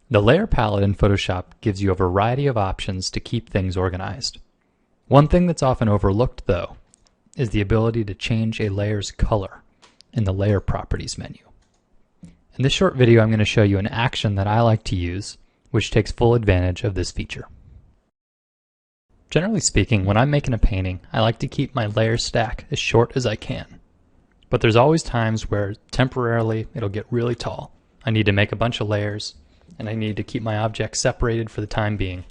The layer palette in Photoshop gives you a variety of options to keep things organized. One thing that's often overlooked, though, is the ability to change a layer's color in the Layer Properties menu. In this short video, I'm going to show you an action that I like to use, which takes full advantage of this feature. Generally speaking, when I'm making a painting, I like to keep my layer stack as short as I can. But there's always times where temporarily it'll get really tall. I need to make a bunch of layers, and I need to keep my objects separated for the time being.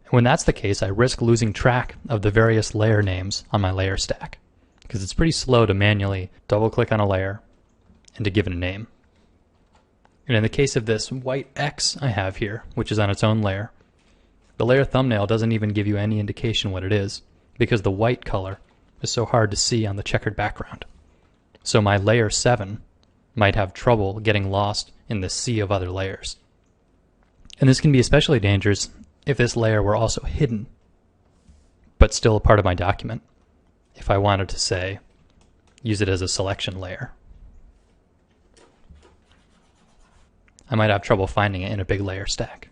And when that's the case, I risk losing track of the various layer names on my layer stack, because it's pretty slow to manually double-click on a layer and to give it a name. And in the case of this white X I have here, which is on its own layer, the layer thumbnail doesn't even give you any indication what it is, because the white color is so hard to see on the checkered background. So my layer 7 might have trouble getting lost in the sea of other layers. And this can be especially dangerous if this layer were also hidden, but still a part of my document. If I wanted to, say, use it as a selection layer, I might have trouble finding it in a big layer stack.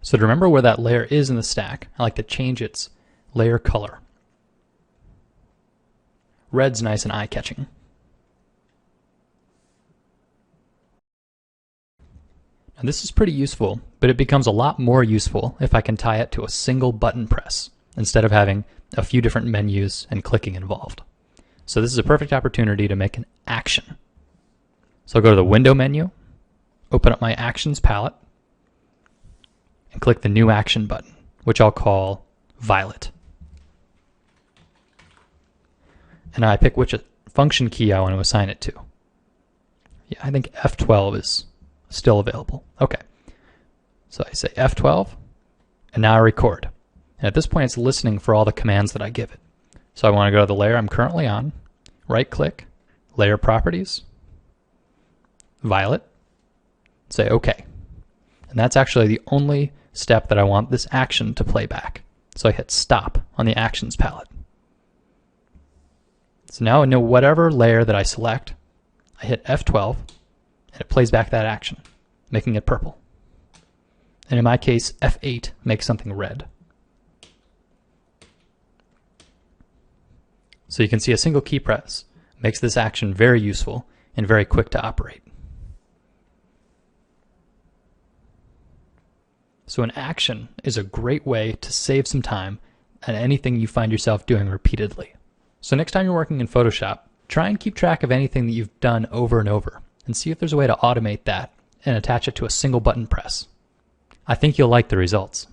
So to remember where that layer is in the stack, I like to change its layer color. Red's nice and eye-catching. Now this is pretty useful, but it becomes a lot more useful if I can tie it to a single button press instead of having a few different menus and clicking involved. So this is a perfect opportunity to make an action. So I'll go to the Window menu, open up my Actions palette, and click the New Action button, which I'll call Violet. And I pick which function key I want to assign it to. Yeah, I think F12 is still available. Okay, so I say F12, and now I record. And at this point, it's listening for all the commands that I give it. So I want to go to the layer I'm currently on, right-click, Layer Properties, Violet, say OK. And that's actually the only step that I want this action to play back. So I hit Stop on the Actions palette. So now I know whatever layer that I select, I hit F12, and it plays back that action, making it purple. And in my case, F8 makes something red. So you can see a single key press makes this action very useful and very quick to operate. So an action is a great way to save some time on anything you find yourself doing repeatedly. So next time you're working in Photoshop, try and keep track of anything that you've done over and over and see if there's a way to automate that and attach it to a single button press. I think you'll like the results.